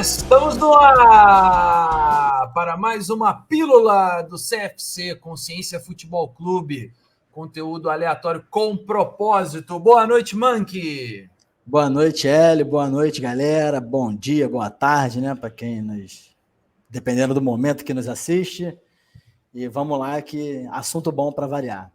Estamos no ar para mais uma pílula do CFC, Consciência Futebol Clube. Conteúdo aleatório com propósito. Boa noite, Monkey. Boa noite, Hélio. Boa noite, galera. Bom dia, boa tarde, né? Para quem dependendo do momento que nos assiste. E vamos lá, que assunto bom para variar.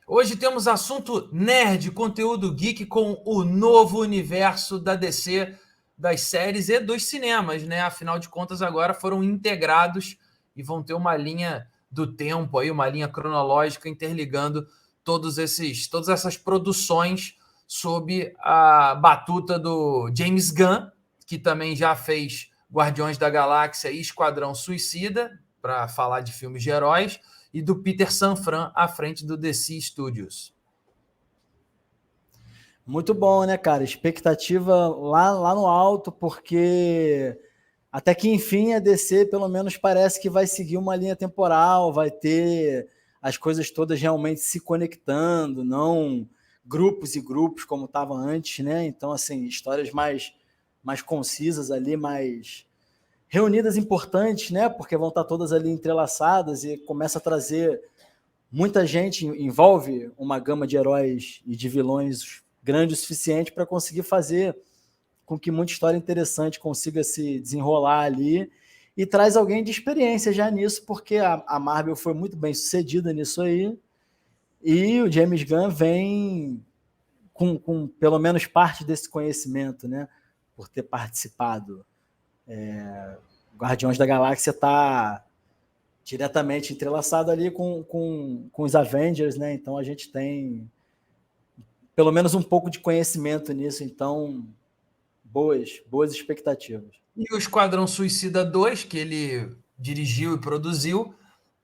Hoje temos assunto nerd, conteúdo geek com o novo universo da DC, das séries e dos cinemas, né? Afinal de contas, agora foram integrados e vão ter uma linha do tempo aí, uma linha cronológica interligando todas essas produções sob a batuta do James Gunn, que também já fez Guardiões da Galáxia e Esquadrão Suicida, para falar de filmes de heróis, e do Peter Safran à frente do DC Studios. Muito bom, né, cara? Expectativa lá no alto, porque até que enfim a DC pelo menos parece que vai seguir uma linha temporal, vai ter as coisas todas realmente se conectando, não grupos e grupos como estava antes, né? Então, assim, histórias mais concisas ali, mais reunidas importantes, né? Porque vão estar todas ali entrelaçadas e começa a trazer muita gente, envolve uma gama de heróis e de vilões grande o suficiente para conseguir fazer com que muita história interessante consiga se desenrolar ali e traz alguém de experiência já nisso, porque a Marvel foi muito bem sucedida nisso aí e o James Gunn vem com pelo menos parte desse conhecimento, né? Por ter participado. Guardiões da Galáxia está diretamente entrelaçado ali com os Avengers, né? Então a gente tem pelo menos um pouco de conhecimento nisso, então boas expectativas. E o Esquadrão Suicida 2, que ele dirigiu e produziu,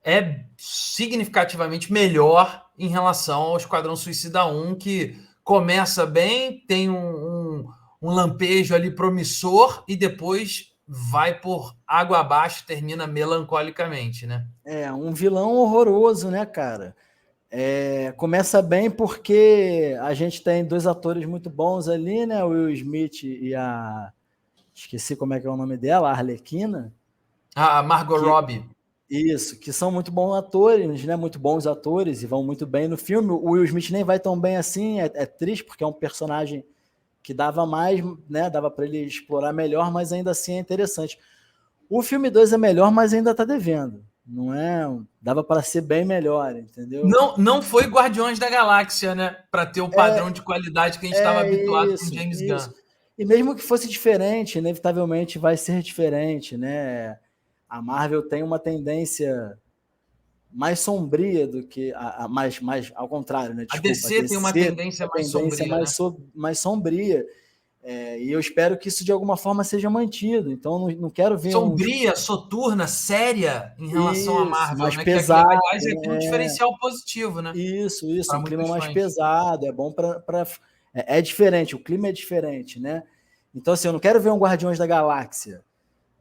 é significativamente melhor em relação ao Esquadrão Suicida 1, que começa bem, tem um lampejo ali promissor e depois vai por água abaixo, termina melancolicamente, né? É, um vilão horroroso, né, cara? Começa bem porque a gente tem dois atores muito bons ali, né? O Will Smith e a... Esqueci como é que é o nome dela, a Arlequina. A Margot Robbie. Isso, que são muito bons atores, né? Muito bons atores e vão muito bem no filme. O Will Smith nem vai tão bem assim, é triste porque é um personagem que dava mais, né? Dava para ele explorar melhor, mas ainda assim é interessante. O filme 2 é melhor, mas ainda está devendo. Não é? Dava para ser bem melhor, entendeu? Não foi Guardiões da Galáxia, né? Para ter o padrão de qualidade que a gente estava habituado com James Gunn. E mesmo que fosse diferente, inevitavelmente vai ser diferente, né? A Marvel tem uma tendência mais sombria do que mais ao contrário, né? Desculpa, a DC tem uma tendência mais sombria, mais sombria. E eu espero que isso de alguma forma seja mantido. Então não quero ver sombria, soturna, séria em relação à Marvel, mais né? pesado, que, aliás, é um diferencial positivo, né? Isso, um clima mais pesado, é bom para é diferente, o clima é diferente, né? Então assim, eu não quero ver um Guardiões da Galáxia,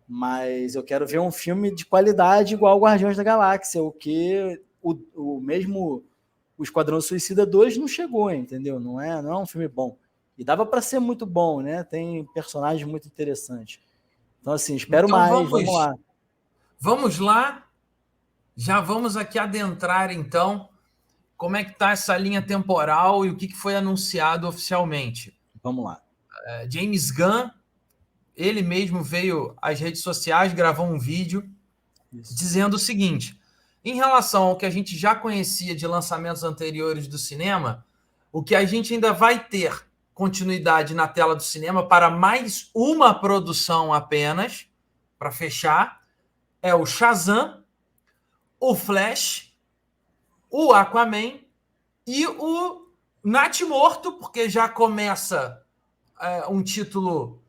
mas eu quero ver um filme de qualidade igual ao Guardiões da Galáxia, o que o mesmo o Esquadrão Suicida 2 não chegou, entendeu? Não é um filme bom. E dava para ser muito bom, né? Tem personagens muito interessantes. Então, assim, espero mais, vamos lá. Vamos lá. Já vamos aqui adentrar, então, como é que está essa linha temporal e o que foi anunciado oficialmente. Vamos lá. James Gunn, ele mesmo veio às redes sociais, gravou um vídeo dizendo o seguinte: em relação ao que a gente já conhecia de lançamentos anteriores do cinema, o que a gente ainda vai ter continuidade na tela do cinema para mais uma produção apenas, para fechar, é o Shazam, o Flash, o Aquaman e o Natimorto, porque já começa um título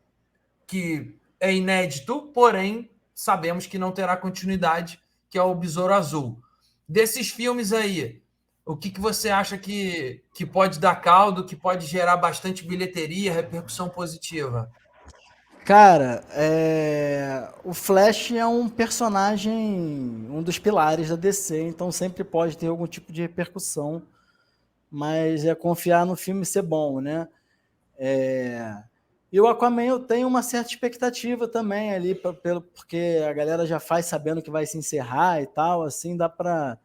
que é inédito, porém sabemos que não terá continuidade, que é o Besouro Azul. Desses filmes aí, o que você acha que pode dar caldo, que pode gerar bastante bilheteria, repercussão positiva? Cara, o Flash é um personagem, um dos pilares da DC, então sempre pode ter algum tipo de repercussão, mas é confiar no filme ser bom, né? E o Aquaman eu tenho uma certa expectativa também ali, porque a galera já faz sabendo que vai se encerrar e tal, assim dá para,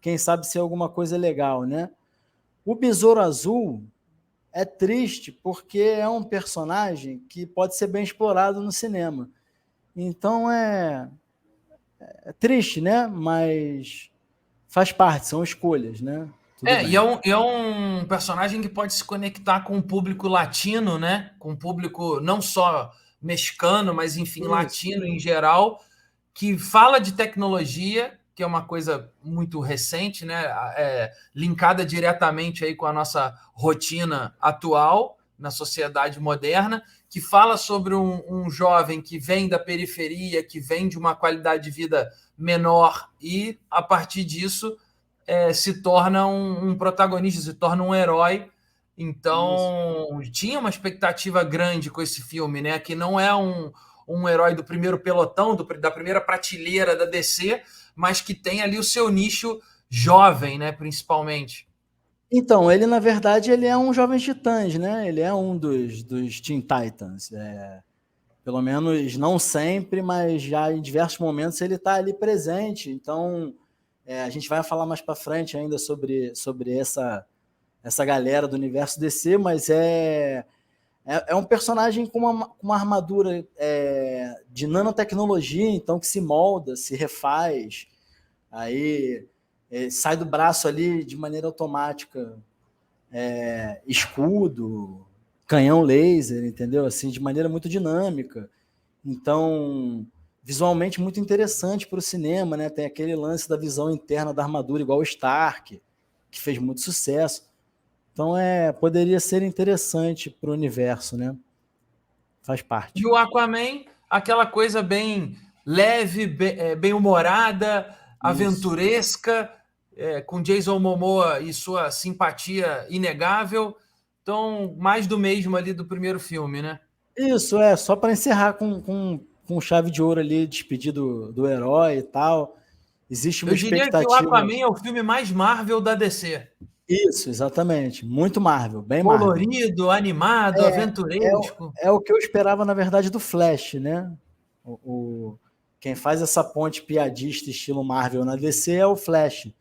quem sabe, ser alguma coisa legal, né? O Besouro Azul é triste porque é um personagem que pode ser bem explorado no cinema. Então é triste, né? Mas faz parte, são escolhas, né? Tudo E bem. é um personagem que pode se conectar com o público latino, né? Com o público não só mexicano, mas enfim, Isso. latino em geral, que fala de tecnologia, que é uma coisa muito recente, né? Linkada diretamente aí com a nossa rotina atual na sociedade moderna, que fala sobre um jovem que vem da periferia, que vem de uma qualidade de vida menor e, a partir disso, se torna um protagonista, se torna um herói. Isso. Então, tinha uma expectativa grande com esse filme, né? Que não é um herói do primeiro pelotão, da primeira prateleira da DC, mas que tem ali o seu nicho jovem, né? Principalmente. Então, ele, na verdade, ele é um Jovem Titãs, né? Ele é um dos Teen Titans. Pelo menos não sempre, mas já em diversos momentos ele está ali presente. Então, a gente vai falar mais para frente ainda sobre essa galera do universo DC, mas é um personagem com uma armadura de nanotecnologia, então que se molda, se refaz, aí sai do braço ali de maneira automática, escudo, canhão laser, entendeu? Assim, de maneira muito dinâmica. Então, visualmente muito interessante para o cinema, né? Tem aquele lance da visão interna da armadura, igual o Stark, que fez muito sucesso. Então, poderia ser interessante para o universo, né? Faz E parte. o Aquaman, aquela coisa bem leve, bem humorada, Isso. aventuresca, com Jason Momoa e sua simpatia inegável. Então, mais do mesmo ali do primeiro filme, né? Isso, só para encerrar com chave de ouro ali, despedir do herói e tal. Existe uma Eu diria que o expectativa. Aquaman é o filme mais Marvel da DC. Isso, exatamente. Muito Marvel, bem Marvel. Colorido, animado, aventuresco. É o que eu esperava, na verdade, do Flash, né? O, o- quem faz essa ponte piadista estilo Marvel na DC é o Flash.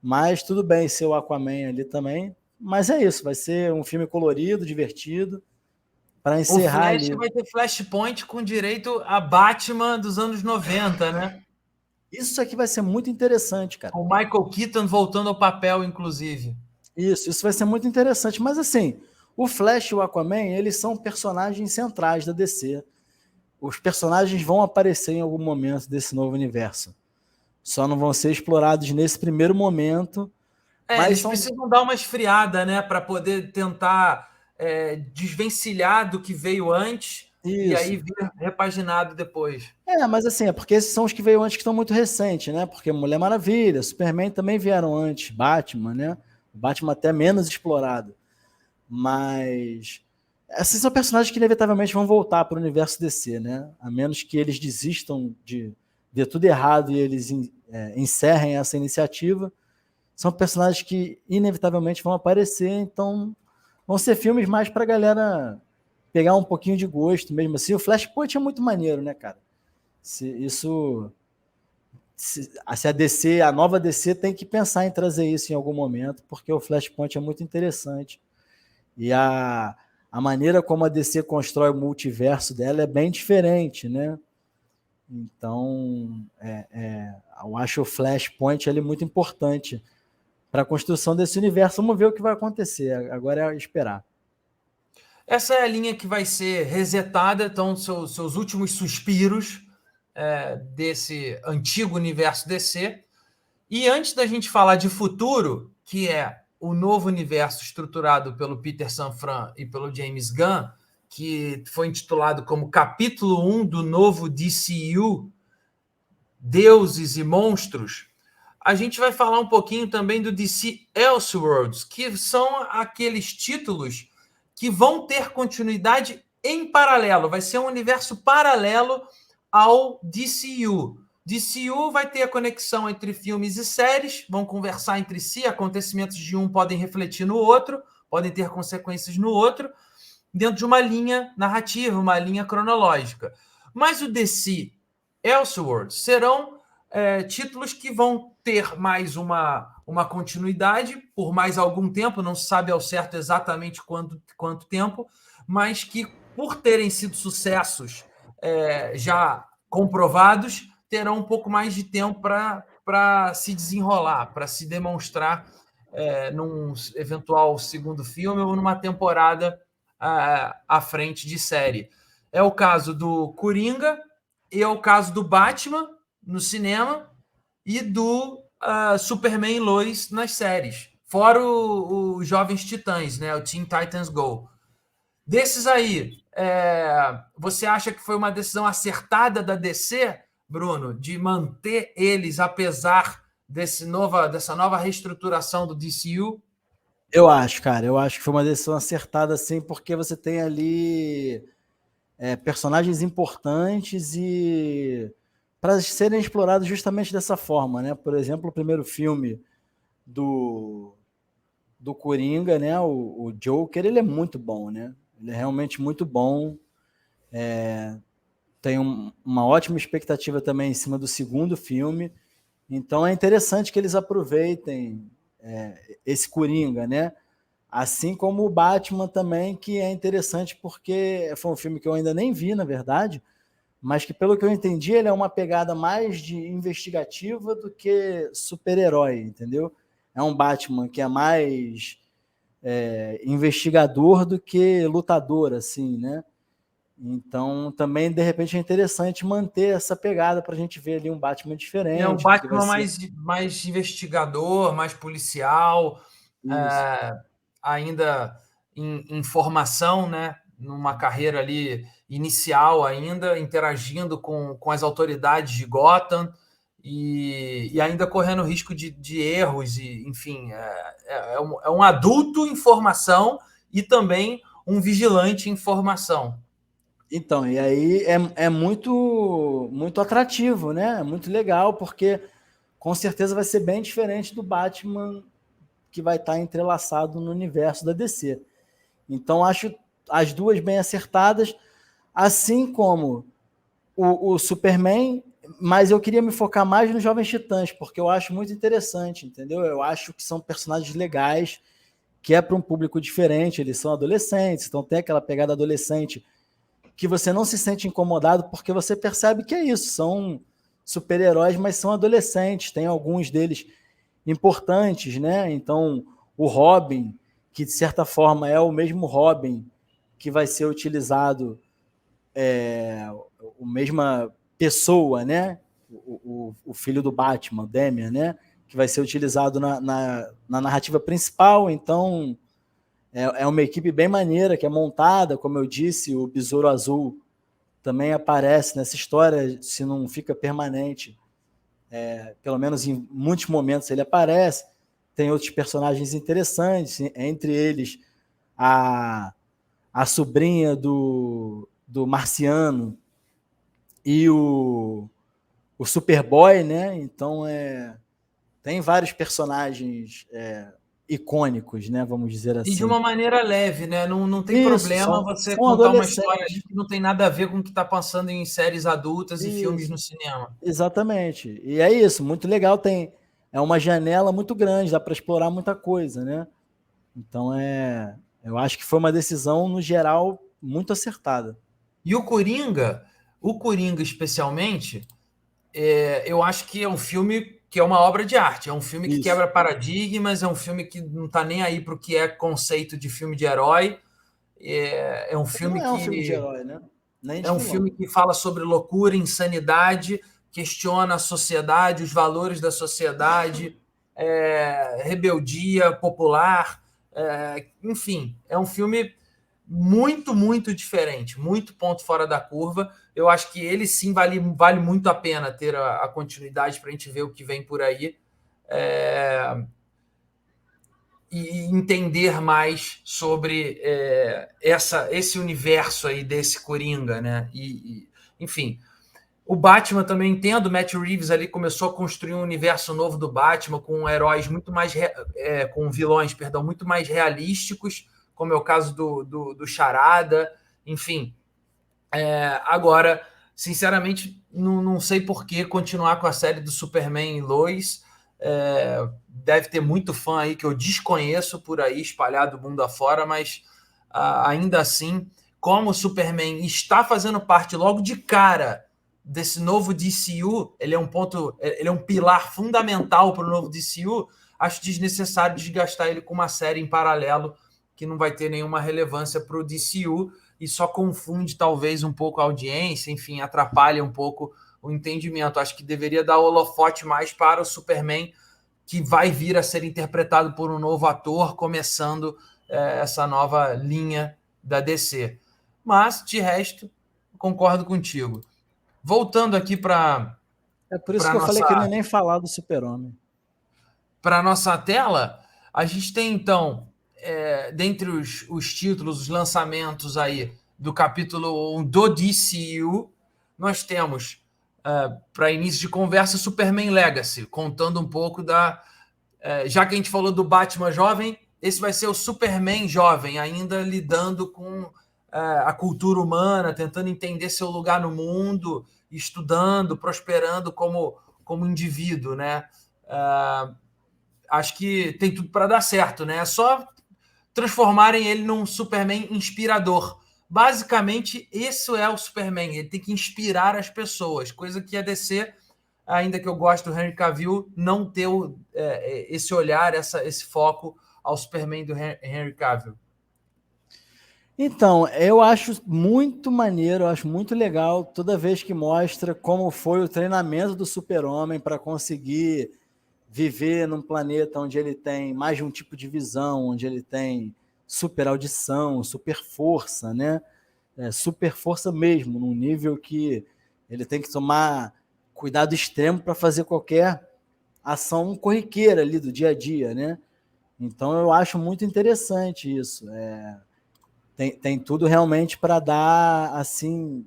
Mas tudo bem ser o Aquaman ali também. Mas é isso, vai ser um filme colorido, divertido, para O encerrar Flash ali. vai ter Flashpoint com direito a Batman dos anos 90, né? Isso aqui vai ser muito interessante, cara. Com Michael Keaton voltando ao papel, inclusive. Isso vai ser muito interessante. Mas assim, o Flash e o Aquaman, eles são personagens centrais da DC. Os personagens vão aparecer em algum momento desse novo universo. Só não vão ser explorados nesse primeiro momento, mas Eles são. precisam dar uma esfriada, né? Para poder tentar desvencilhar do que veio antes e aí Isso. vir repaginado depois. Mas assim, é porque esses são os que veio antes que estão muito recentes, né? Porque Mulher Maravilha, Superman também vieram antes, Batman, né? O Batman até menos explorado. Mas esses são personagens que inevitavelmente vão voltar para o universo DC, né? A menos que eles desistam de ver tudo errado e eles encerrem essa iniciativa. São personagens que inevitavelmente vão aparecer, então vão ser filmes mais para a galera pegar um pouquinho de gosto mesmo assim. O Flashpoint é muito maneiro, né, cara? Se a DC, a nova DC tem que pensar em trazer isso em algum momento, porque o Flashpoint é muito interessante. E a maneira como a DC constrói o multiverso dela é bem diferente, né? Então, eu acho o Flashpoint ali muito importante para a construção desse universo. Vamos ver o que vai acontecer. Agora é esperar. Essa é a linha que vai ser resetada, então, seus últimos suspiros desse antigo universo DC. E antes da gente falar de futuro, que é o novo universo estruturado pelo Peter Safran e pelo James Gunn, que foi intitulado como Capítulo 1 do novo DCU, Deuses e Monstros, a gente vai falar um pouquinho também do DC Elseworlds, que são aqueles títulos que vão ter continuidade em paralelo. Vai ser um universo paralelo ao DCU. DCU vai ter a conexão entre filmes e séries, vão conversar entre si, acontecimentos de um podem refletir no outro, podem ter consequências no outro. dentro de uma linha narrativa, uma linha cronológica. Mas o DC Elseworlds serão títulos que vão ter mais uma continuidade por mais algum tempo, não se sabe ao certo exatamente quanto tempo, mas que, por terem sido sucessos já comprovados, terão um pouco mais de tempo para se desenrolar, para se demonstrar num eventual segundo filme ou numa temporada à frente de série. É o caso do Coringa, e é o caso do Batman no cinema e do Superman e Lois nas séries. Fora os Jovens Titãs, né? O Teen Titans Go. Desses aí, você acha que foi uma decisão acertada da DC, Bruno, de manter eles apesar dessa nova reestruturação do DCU? Eu acho, cara. Eu acho que foi uma decisão acertada, sim, porque você tem ali personagens importantes e para serem explorados justamente dessa forma, né? Por exemplo, o primeiro filme do Coringa, né? O Joker, ele é muito bom, né? Ele é realmente muito bom. Tem uma ótima expectativa também em cima do segundo filme. Então é interessante que eles aproveitem esse Coringa, né? Assim como o Batman também, que é interessante porque foi um filme que eu ainda nem vi, na verdade, mas que, pelo que eu entendi, ele é uma pegada mais de investigativa do que super-herói, entendeu? É um Batman que é mais investigador do que lutador, assim, né? Então, também, de repente, é interessante manter essa pegada para a gente ver ali um Batman É um diferente, do que vai Batman ser. mais investigador, mais policial, Isso. ainda em formação, né? Numa carreira ali inicial ainda, interagindo com as autoridades de Gotham e ainda correndo risco de erros, e enfim, é um adulto em formação e também um vigilante em formação. Então, e aí é muito, muito atrativo, né? É muito legal, porque com certeza vai ser bem diferente do Batman que vai estar entrelaçado no universo da DC. Então, acho as duas bem acertadas, assim como o Superman, mas eu queria me focar mais nos Jovens Titãs, porque eu acho muito interessante, entendeu? Eu acho que são personagens legais, que é para um público diferente, eles são adolescentes, então tem aquela pegada adolescente que você não se sente incomodado, porque você percebe que é isso, são super-heróis, mas são adolescentes, tem alguns deles importantes, né? Então, o Robin, que de certa forma é o mesmo Robin que vai ser utilizado, a mesma pessoa, né? O filho do Batman, Damian, né? Que vai ser utilizado na narrativa principal. Então, é uma equipe bem maneira, que é montada, como eu disse, o Besouro Azul também aparece nessa história, se não fica permanente, pelo menos em muitos momentos ele aparece. Tem outros personagens interessantes, entre eles a sobrinha do Marciano e o Superboy, né? Então tem vários personagens icônicos, né? Vamos dizer E de assim. uma maneira leve, né? Não tem Isso, problema você são contar uma história ali adolescentes. que não tem nada a ver com o que está passando em séries adultas e filmes Isso, no cinema. exatamente. E é isso, muito legal. É uma janela muito grande, dá para explorar muita coisa, né? Então eu acho que foi uma decisão, no geral, muito acertada. E o Coringa especialmente, eu acho que é um filme que é uma obra de arte, é um filme que Isso. quebra paradigmas, é um filme que não está nem aí para o que é conceito de filme de herói, é um Não filme é um filme de que herói, né? Nem é de um filme vilão. que fala sobre loucura, insanidade, questiona a sociedade, os valores da sociedade, rebeldia popular, enfim, é um filme muito, muito diferente, muito ponto fora da curva. Eu acho que ele sim vale muito a pena ter a continuidade para a gente ver o que vem por aí. E entender mais sobre esse universo aí desse Coringa, né? Enfim, o Batman também entendo, o Matt Reeves ali começou a construir um universo novo do Batman com heróis muito mais com vilões, perdão, muito mais realísticos, como é o caso do Charada, enfim. Agora, sinceramente, não sei por que continuar com a série do Superman e Lois. Deve ter muito fã aí que eu desconheço por aí, espalhado mundo afora, mas ainda assim, como o Superman está fazendo parte logo de cara desse novo DCU, ele é um pilar fundamental para o novo DCU, acho desnecessário desgastar ele com uma série em paralelo que não vai ter nenhuma relevância para o DCU e só confunde talvez um pouco a audiência, enfim, atrapalha um pouco o entendimento. Acho que deveria dar holofote mais para o Superman, que vai vir a ser interpretado por um novo ator, começando essa nova linha da DC. Mas, de resto, concordo contigo. Voltando aqui para É por isso que eu falei que eu não ia nem falar do Super-Homem. Para a nossa tela, a gente tem, então, dentre os títulos, os lançamentos aí do capítulo 1 do DCU, nós temos, para início de conversa, Superman Legacy, contando um pouco já que a gente falou do Batman jovem, esse vai ser o Superman jovem, ainda lidando com a cultura humana, tentando entender seu lugar no mundo, estudando, prosperando como indivíduo, né? Acho que tem tudo para dar certo, né? É só transformarem ele num Superman inspirador. Basicamente, isso é o Superman. Ele tem que inspirar as pessoas, coisa que a DC, ainda que eu goste do Henry Cavill, não ter esse olhar, esse foco ao Superman do Henry Cavill. Então, eu acho muito maneiro, eu acho muito legal toda vez que mostra como foi o treinamento do Super-Homem para conseguir viver num planeta onde ele tem mais de um tipo de visão, onde ele tem super audição, super força, né? Super força mesmo, num nível que ele tem que tomar cuidado extremo para fazer qualquer ação corriqueira ali do dia a dia, né? Então eu acho muito interessante isso. Tem tudo realmente para dar assim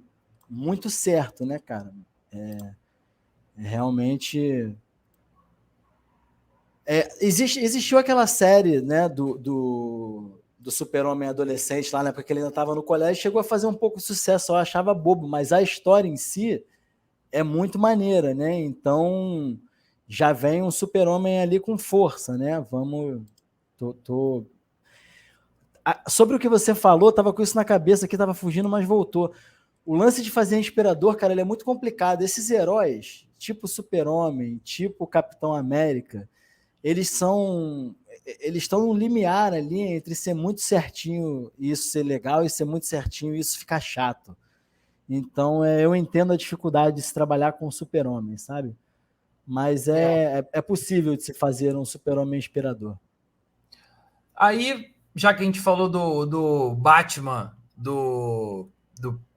muito certo, né, cara? Realmente existiu aquela série, né, do Super-Homem adolescente lá, né, porque ele ainda estava no colégio, chegou a fazer um pouco de sucesso, eu achava bobo, mas a história em si é muito maneira, né? Então já vem um Super-Homem ali com força, né? Sobre o que você falou, tava com isso na cabeça aqui, tava fugindo, mas voltou. O lance de fazer inspirador, cara, ele é muito complicado. Esses heróis, tipo Super-Homem, tipo Capitão América, eles estão no limiar ali entre ser muito certinho e isso ser legal e ser muito certinho e isso ficar chato. Então, eu entendo a dificuldade de se trabalhar com o Super-Homem, sabe? Mas é possível de se fazer um Super-Homem inspirador. Aí, já que a gente falou do Batman, do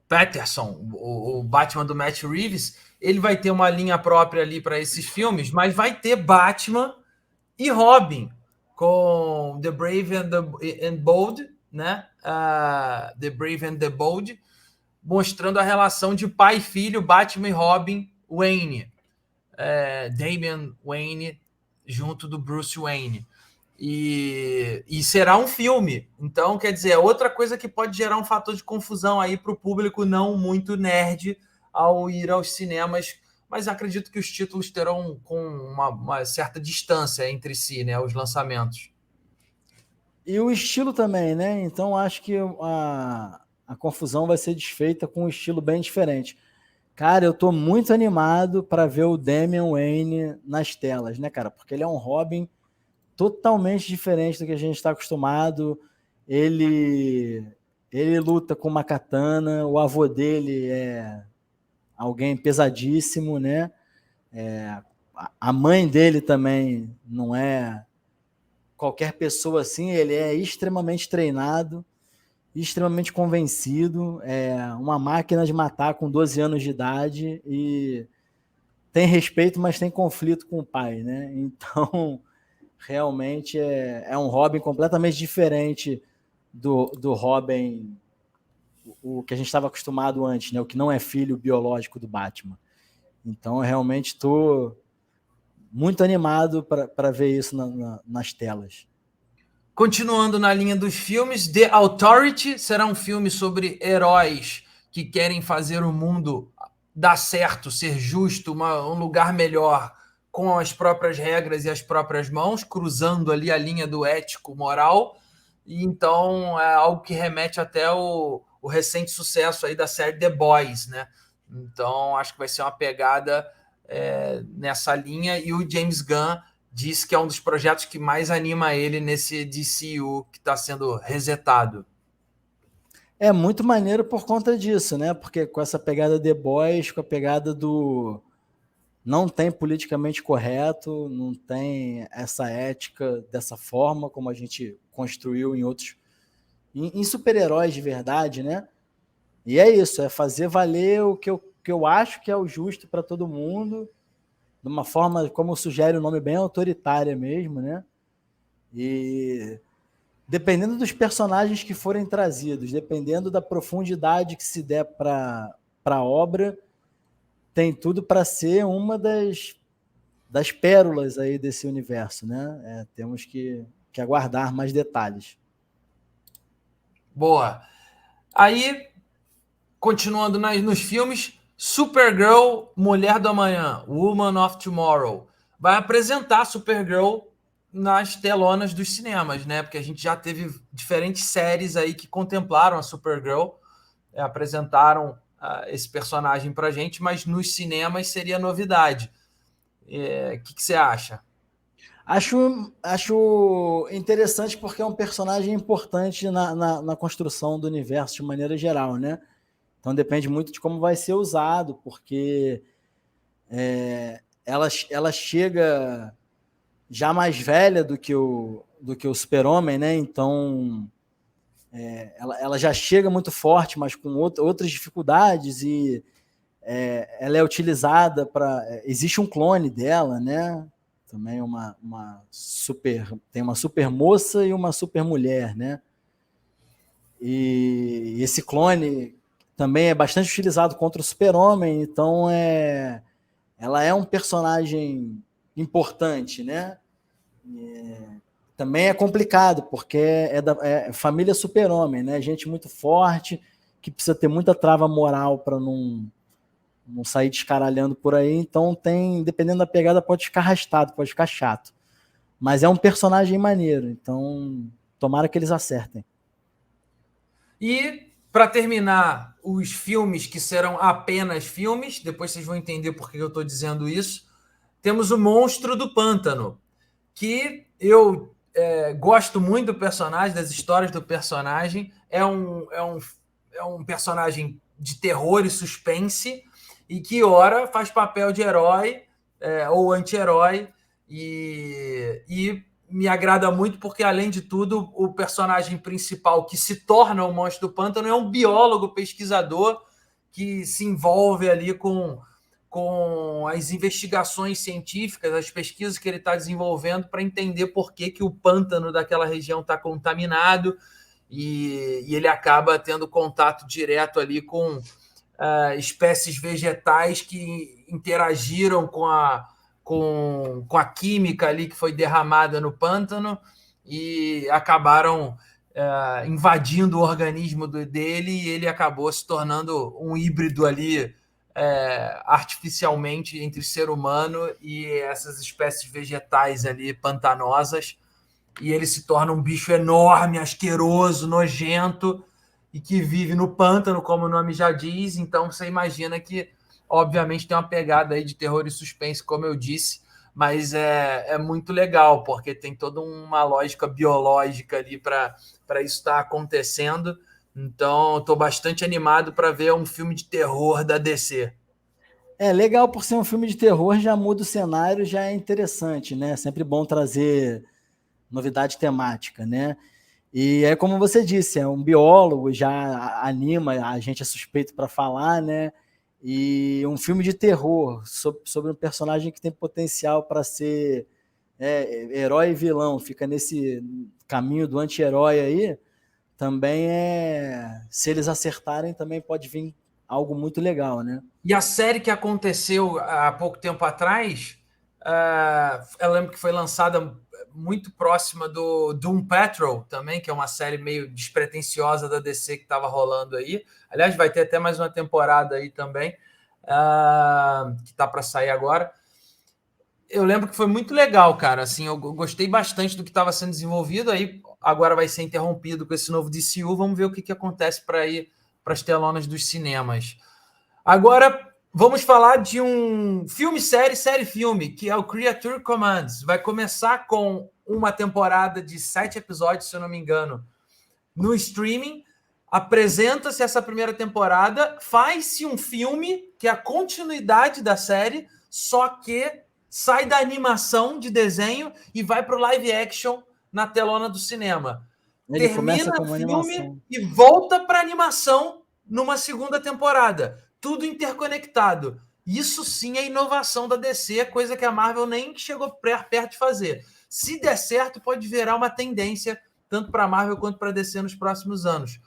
Patterson, o Batman do Matt Reeves, ele vai ter uma linha própria ali para esses filmes, mas vai ter Batman e Robin com The Brave and Bold, né? The Brave and the Bold, mostrando a relação de pai e filho, Batman e Robin Wayne, Damian Wayne junto do Bruce Wayne. E será um filme. Então, quer dizer, é outra coisa que pode gerar um fator de confusão aí para o público não muito nerd ao ir aos cinemas. Mas acredito que os títulos terão com uma certa distância entre si, né? Os lançamentos. E o estilo também, né? Então acho que a confusão vai ser desfeita com um estilo bem diferente. Cara, eu tô muito animado para ver o Damian Wayne nas telas, né, cara? Porque ele é um Robin totalmente diferente do que a gente está acostumado. Ele luta com uma katana, o avô dele é alguém pesadíssimo, né? A mãe dele também não é qualquer pessoa assim, ele é extremamente treinado, extremamente convencido, é uma máquina de matar com 12 anos de idade e tem respeito, mas tem conflito com o pai, né? Então, realmente é um Robin completamente diferente do Robin, o que a gente estava acostumado antes, né? O que não é filho biológico do Batman. Então, eu realmente estou muito animado para ver isso nas telas. Continuando na linha dos filmes, The Authority será um filme sobre heróis que querem fazer o mundo dar certo, ser justo, um lugar melhor com as próprias regras e as próprias mãos, cruzando ali a linha do ético-moral. E então é algo que remete até o recente sucesso aí da série The Boys, né? Então acho que vai ser uma pegada nessa linha, e o James Gunn diz que é um dos projetos que mais anima ele nesse DCU que está sendo resetado. É muito maneiro por conta disso, né? Porque com essa pegada The Boys, com a pegada do não tem politicamente correto, não tem essa ética dessa forma como a gente construiu em outros, em super-heróis de verdade, né? E é isso, é fazer valer o que eu acho que é o justo para todo mundo, de uma forma, como sugere o nome, bem autoritária mesmo, né? E dependendo dos personagens que forem trazidos, dependendo da profundidade que se der para a obra, tem tudo para ser uma das pérolas aí desse universo, né? Temos que aguardar mais detalhes. Boa. Aí, continuando nos filmes, Supergirl, Mulher do Amanhã, Woman of Tomorrow, vai apresentar Supergirl nas telonas dos cinemas, né? Porque a gente já teve diferentes séries aí que contemplaram a Supergirl, apresentaram esse personagem pra gente, mas nos cinemas seria novidade. O que você acha? Acho interessante porque é um personagem importante na construção do universo de maneira geral, né? Então depende muito de como vai ser usado, porque ela chega já mais velha do que o Super-Homem, né? Então ela já chega muito forte, mas com outras dificuldades, e ela é utilizada para... Existe um clone dela, né? Também tem uma super moça e uma super mulher, né? E esse clone também é bastante utilizado contra o Super-Homem, então ela é um personagem importante, né? Também é complicado, porque é família Super-Homem, né? Gente muito forte, que precisa ter muita trava moral para não sair descaralhando por aí. Então dependendo da pegada, pode ficar arrastado, pode ficar chato. Mas é um personagem maneiro, então tomara que eles acertem. E, para terminar, os filmes que serão apenas filmes, depois vocês vão entender por que eu estou dizendo isso, temos o Monstro do Pântano, que eu gosto muito do personagem, das histórias do personagem. É um personagem de terror e suspense, e que, ora, faz papel de herói ou anti-herói, e me agrada muito porque, além de tudo, o personagem principal que se torna o Monstro do Pântano é um biólogo pesquisador que se envolve ali com as investigações científicas, as pesquisas que ele está desenvolvendo para entender por que o pântano daquela região está contaminado, e ele acaba tendo contato direto ali com espécies vegetais que interagiram com a química ali que foi derramada no pântano e acabaram invadindo o organismo dele, e ele acabou se tornando um híbrido ali artificialmente entre ser humano e essas espécies vegetais ali pantanosas, e ele se torna um bicho enorme, asqueroso, nojento, e que vive no pântano, como o nome já diz. Então você imagina que, obviamente, tem uma pegada aí de terror e suspense, como eu disse, mas é muito legal, porque tem toda uma lógica biológica ali para isso estar acontecendo. Então, estou bastante animado para ver um filme de terror da DC. Legal por ser um filme de terror, já muda o cenário, já é interessante, né? Sempre bom trazer novidade temática, né? E é como você disse, é um biólogo, já anima, a gente é suspeito para falar, né? E um filme de terror sobre um personagem que tem potencial para ser herói e vilão, fica nesse caminho do anti-herói aí, também se eles acertarem, também pode vir algo muito legal, né? E a série que aconteceu há pouco tempo atrás, eu lembro que foi lançada muito próxima do Doom Patrol também, que é uma série meio despretensiosa da DC que estava rolando aí. Aliás, vai ter até mais uma temporada aí também, que está para sair agora. Eu lembro que foi muito legal, cara. Assim, eu gostei bastante do que estava sendo desenvolvido. Aí agora vai ser interrompido com esse novo DCU. Vamos ver o que acontece para ir para as telonas dos cinemas. Agora vamos falar de um série-filme, que é o Creature Commands. Vai começar com uma temporada de 7 episódios, se eu não me engano, no streaming. Apresenta-se essa primeira temporada, faz-se um filme que é a continuidade da série, só que sai da animação de desenho e vai para o live action na telona do cinema. Ele Termina começa como o filme animação. e volta para animação numa segunda temporada. Tudo interconectado. Isso sim é inovação da DC, coisa que a Marvel nem chegou perto de fazer. Se der certo, pode virar uma tendência tanto para a Marvel quanto para a DC nos próximos anos.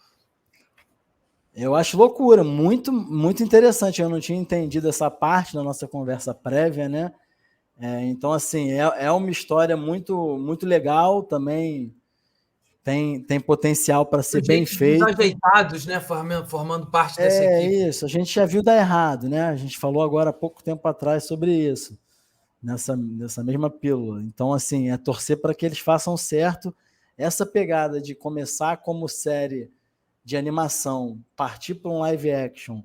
Eu acho loucura, muito, muito interessante. Eu não tinha entendido essa parte na nossa conversa prévia, né? Então, assim, é uma história muito, muito legal também. Tem potencial para ser bem feito. Desajeitados, né? Formando parte dessa equipe. É isso, a gente já viu dar errado, né? A gente falou agora há pouco tempo atrás sobre isso, nessa mesma pílula. Então, assim, é torcer para que eles façam certo. Essa pegada de começar como série de animação, partir para um live action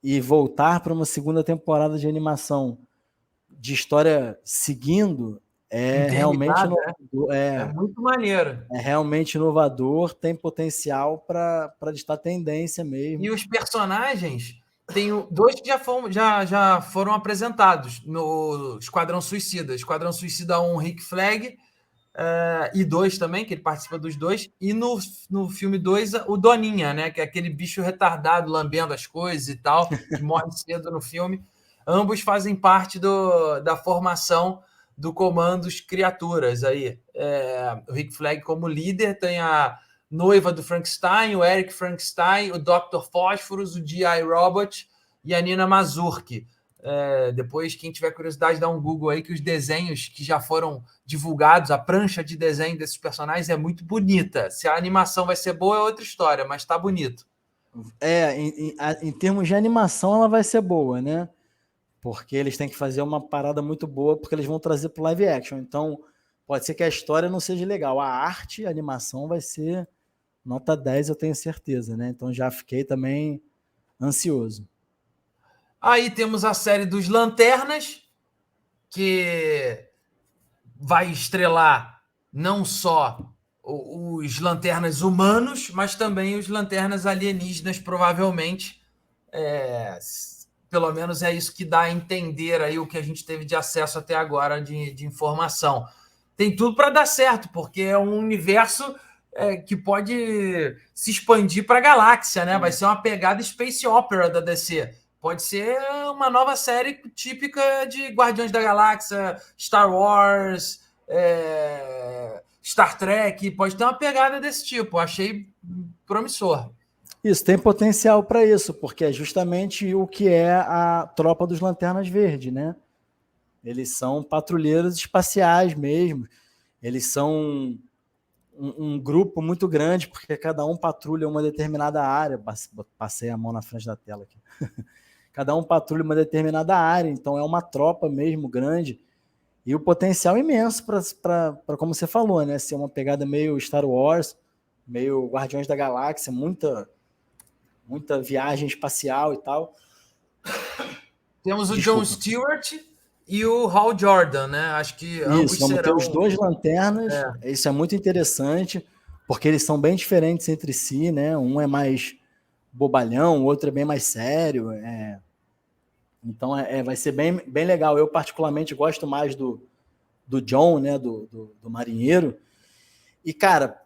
e voltar para uma segunda temporada de animação de história seguindo realmente é muito maneiro. É realmente inovador, tem potencial para estar tendência mesmo. E os personagens, tem 2 que já foram apresentados no Esquadrão Suicida. Esquadrão Suicida 1, Rick Flag, e 2 também, que ele participa dos 2. E no filme 2, o Doninha, né? Que é aquele bicho retardado, lambendo as coisas e tal, que morre cedo no filme. Ambos fazem parte da formação do Comandos Criaturas aí. O Rick Flag como líder, tem a noiva do Frankenstein, o Eric Frankenstein, o Dr. Fósforos, o G.I. Robot e a Nina Mazurki. Depois, quem tiver curiosidade, dá um Google aí, que os desenhos que já foram divulgados, a prancha de desenho desses personagens é muito bonita. Se a animação vai ser boa é outra história, mas tá bonito. Em termos de animação, ela vai ser boa, né? Porque eles têm que fazer uma parada muito boa, porque eles vão trazer para o live action. Então, pode ser que a história não seja legal. A arte, a animação vai ser nota 10, eu tenho certeza, né? Então, já fiquei também ansioso. Aí temos a série dos Lanternas, que vai estrelar não só os Lanternas humanos, mas também os Lanternas alienígenas, provavelmente. Pelo menos é isso que dá a entender aí o que a gente teve de acesso até agora de informação. Tem tudo para dar certo, porque é um universo que pode se expandir para a galáxia, né? Vai ser uma pegada space opera da DC. Pode ser uma nova série típica de Guardiões da Galáxia, Star Wars, Star Trek. Pode ter uma pegada desse tipo. Achei promissor. Isso, tem potencial para isso, porque é justamente o que é a tropa dos Lanternas Verdes, né? Eles são patrulheiros espaciais mesmo. Eles são um grupo muito grande, porque cada um patrulha uma determinada área. Passei a mão na frente da tela aqui. Cada um patrulha uma determinada área, então é uma tropa mesmo grande. E o potencial imenso para, como você falou, né? Ser uma pegada meio Star Wars, meio Guardiões da Galáxia, muita viagem espacial e tal. Temos o John Stewart e o Hal Jordan, né? Acho que ambos vamos serão... ter os 2 Lanternas. Isso é muito interessante, porque eles são bem diferentes entre si, né? Um é mais bobalhão, o outro é bem mais sério. Então vai ser bem, bem legal. Eu particularmente gosto mais do John, né? Do marinheiro. E, cara,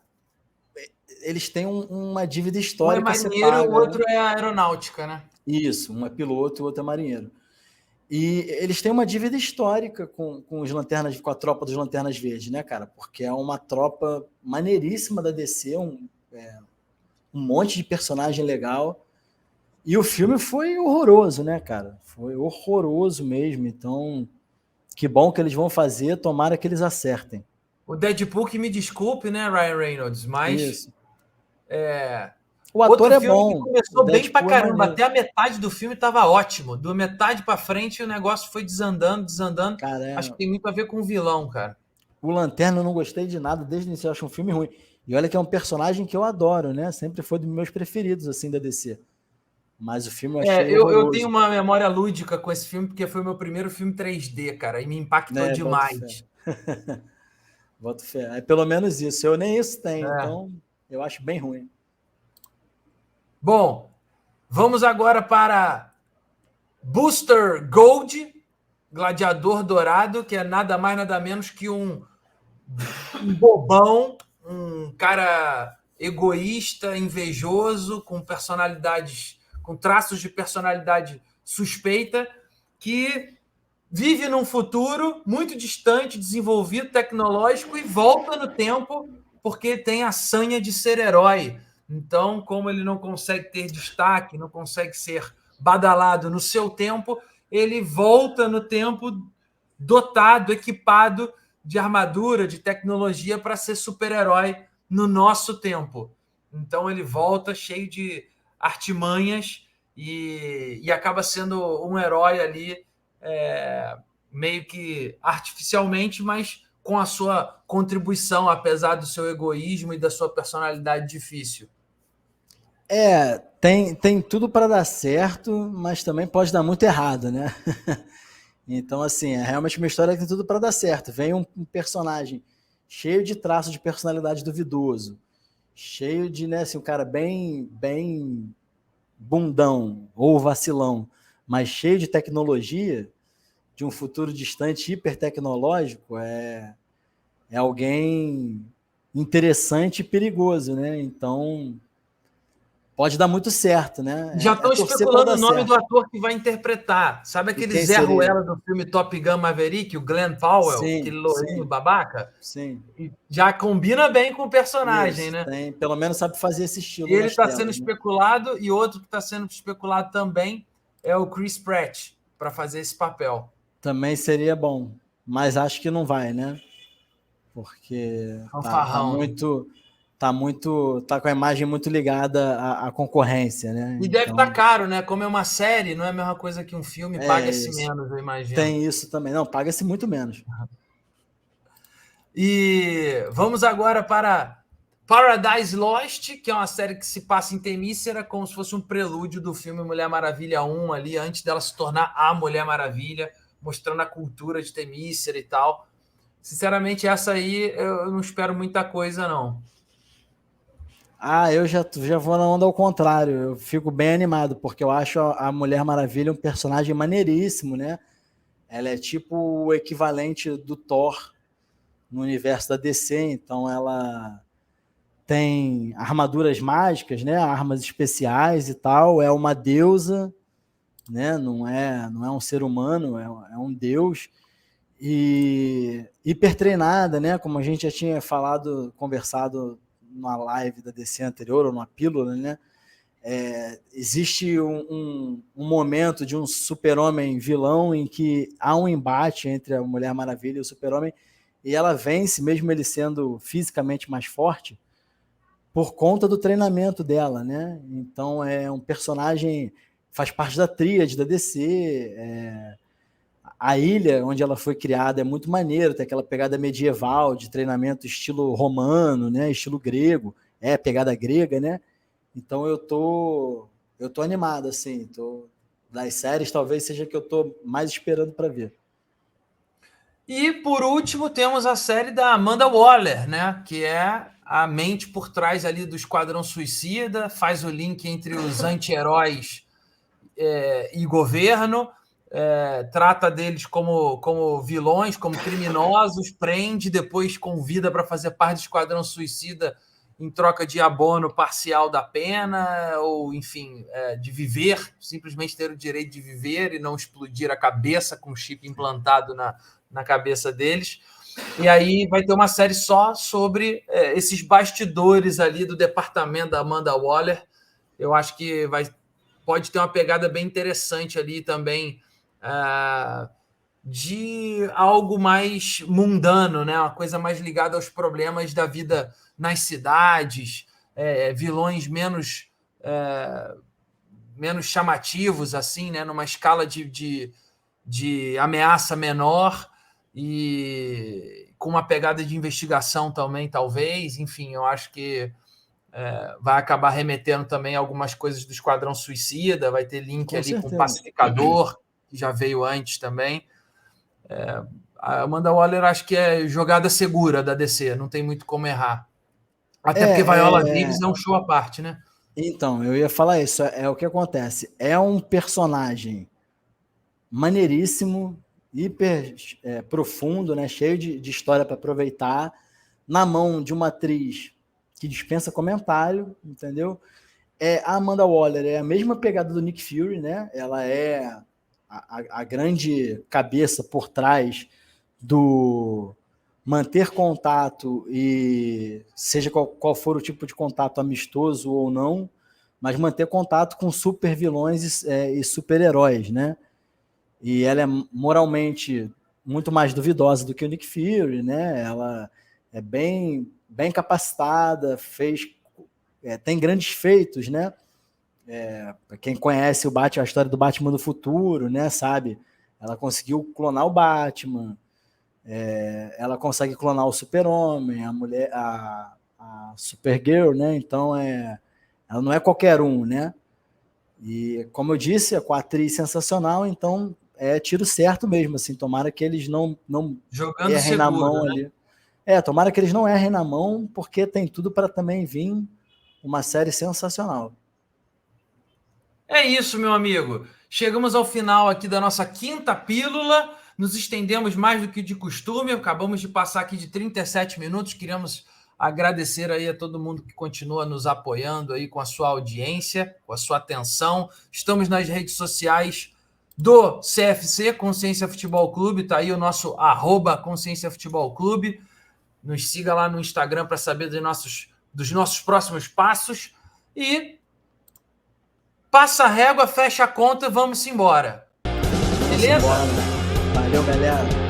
eles têm uma dívida histórica. Um é marinheiro, o outro é aeronáutica, né? Isso, um é piloto e o outro é marinheiro. E eles têm uma dívida histórica com os Lanternas, com a tropa dos Lanternas Verdes, né, cara? Porque é uma tropa maneiríssima da DC, um monte de personagem legal. E o filme foi horroroso, né, cara? Foi horroroso mesmo. Então, que bom que eles vão fazer, tomara que eles acertem. O Deadpool, que me desculpe, né, Ryan Reynolds, mas Isso. O outro ator é filme que bom. O começou bem pra Deadpool é caramba, maneiro. até a metade do filme tava ótimo. Do metade pra frente o negócio foi desandando, desandando. Acho que Cara, tem muito a ver com o vilão, cara. o Lanterna eu não gostei de nada desde o início, eu acho um filme ruim. E olha que é um personagem que eu adoro, né? Sempre foi dos meus preferidos, assim, da DC. Mas o filme eu achei Eu tenho horroroso, uma memória lúdica com esse filme, porque foi o meu primeiro filme 3D, cara, e me impactou né? Boto fé. demais. Boto fé. É pelo menos isso. Eu nem isso tenho, É. então eu acho bem ruim. Bom, vamos agora para Booster Gold, Gladiador Dourado, que é nada mais, nada menos que um bobão, um cara egoísta, invejoso, com personalidades, com traços de personalidade suspeita, que vive num futuro muito distante, desenvolvido, tecnológico e volta no tempo porque tem a sanha de ser herói. Então, como ele não consegue ter destaque, não consegue ser badalado no seu tempo, ele volta no tempo dotado, equipado de armadura, de tecnologia para ser super-herói no nosso tempo. Então ele volta cheio de artimanhas e acaba sendo um herói ali, meio que artificialmente, mas com a sua contribuição, apesar do seu egoísmo e da sua personalidade difícil. Tem tudo para dar certo, mas também pode dar muito errado, né? Então, assim, é realmente uma história que tem tudo para dar certo. Vem um personagem cheio de traços de personalidade duvidoso, cheio de, né, assim, um cara bem bundão ou vacilão, mas cheio de tecnologia, de um futuro distante, hipertecnológico, é alguém interessante e perigoso, né? Então, pode dar muito certo, Já né? É estão torcer para especulando dar o nome do certo. ator que vai interpretar. Sabe E aquele quem Zé seria? Ruela do filme Top Gun Maverick, o Glenn Powell, Sim, aquele lourinho sim, babaca? sim. E já combina bem com o personagem, Isso, né? tem, pelo menos sabe fazer esse E estilo ele nas está sendo telas, né? especulado, e outro que está sendo especulado também é o Chris Pratt, para fazer esse papel. Também seria bom, mas acho que não vai, né? Porque Fanfarrão, né? tá com a imagem muito ligada à concorrência, né? E deve estar Então, caro, né? Como é uma série, não é a mesma coisa que um filme, é paga-se isso. menos, eu imagino. Tem isso também. Não, paga-se muito menos. E vamos agora para Paradise Lost, que é uma série que se passa em Temícera, como se fosse um prelúdio do filme Mulher Maravilha 1 ali, antes dela se tornar a Mulher Maravilha, mostrando a cultura de Temícera e tal. Sinceramente, essa aí eu não espero muita coisa, não. Ah, eu já vou na onda ao contrário. Eu fico bem animado, porque eu acho a Mulher Maravilha um personagem maneiríssimo, né? Ela é tipo o equivalente do Thor no universo da DC, então ela tem armaduras mágicas, né? Armas especiais e tal. É uma deusa, né? Não é um ser humano, é um deus. E hiper treinada, né? Como a gente já tinha falado, conversado numa live da DC anterior, ou numa pílula, né? Existe um momento de um super-homem vilão em que há um embate entre a Mulher Maravilha e o super-homem, e ela vence, mesmo ele sendo fisicamente mais forte, por conta do treinamento dela, né? Então é um personagem, faz parte da tríade da DC. A ilha onde ela foi criada é muito maneiro, tem aquela pegada medieval de treinamento estilo romano, né? Estilo grego, pegada grega, né? Então eu tô animado, assim, das séries talvez seja que eu tô mais esperando para ver. E por último, temos a série da Amanda Waller, né? Que é a mente por trás ali do Esquadrão Suicida, faz o link entre os anti-heróis e governo, trata deles como vilões, como criminosos, prende, depois convida para fazer parte do Esquadrão Suicida em troca de abono parcial da pena, ou enfim, de viver, simplesmente ter o direito de viver e não explodir a cabeça com chip implantado na cabeça deles. E aí vai ter uma série só sobre esses bastidores ali do departamento da Amanda Waller. Eu acho que pode ter uma pegada bem interessante ali também, de algo mais mundano, né? Uma coisa mais ligada aos problemas da vida nas cidades, vilões menos chamativos, assim, né? Numa escala de ameaça menor e com uma pegada de investigação também, talvez. Enfim, eu acho que vai acabar remetendo também algumas coisas do Esquadrão Suicida, vai ter link Com ali com o certeza. Pacificador, que já veio antes também. A Amanda Waller acho que é jogada segura da DC, não tem muito como errar. Até porque Viola Davis é um show à parte, né? Então, eu ia falar isso, é o que acontece. É um personagem maneiríssimo, hiper profundo, né? Cheio de história para aproveitar, na mão de uma atriz que dispensa comentário, entendeu? A Amanda Waller é a mesma pegada do Nick Fury, né? Ela é a grande cabeça por trás do manter contato, e seja qual for o tipo de contato, amistoso ou não, mas manter contato com super vilões e super-heróis, né? E ela é moralmente muito mais duvidosa do que o Nick Fury, né? Ela é bem capacitada, tem grandes feitos, né? Para quem conhece a história do Batman do futuro, né? Sabe? Ela conseguiu clonar o Batman, ela consegue clonar o Super-Homem, a Supergirl, né? Então ela não é qualquer um, né? E como eu disse, com a atriz sensacional, então é tiro certo mesmo, assim, tomara que eles não jogando errem seguro, na mão, né? ali. Tomara que eles não errem na mão, porque tem tudo para também vir uma série sensacional. É isso, meu amigo. Chegamos ao final aqui da nossa quinta pílula. Nos estendemos mais do que de costume. Acabamos de passar aqui de 37 minutos. Queríamos agradecer aí a todo mundo que continua nos apoiando aí com a sua audiência, com a sua atenção. Estamos nas redes sociais do CFC, Consciência Futebol Clube. Está aí o nosso @Consciência Futebol Clube. Nos siga lá no Instagram para saber dos nossos próximos passos. E passa a régua, fecha a conta e vamos embora. Beleza? Valeu, galera.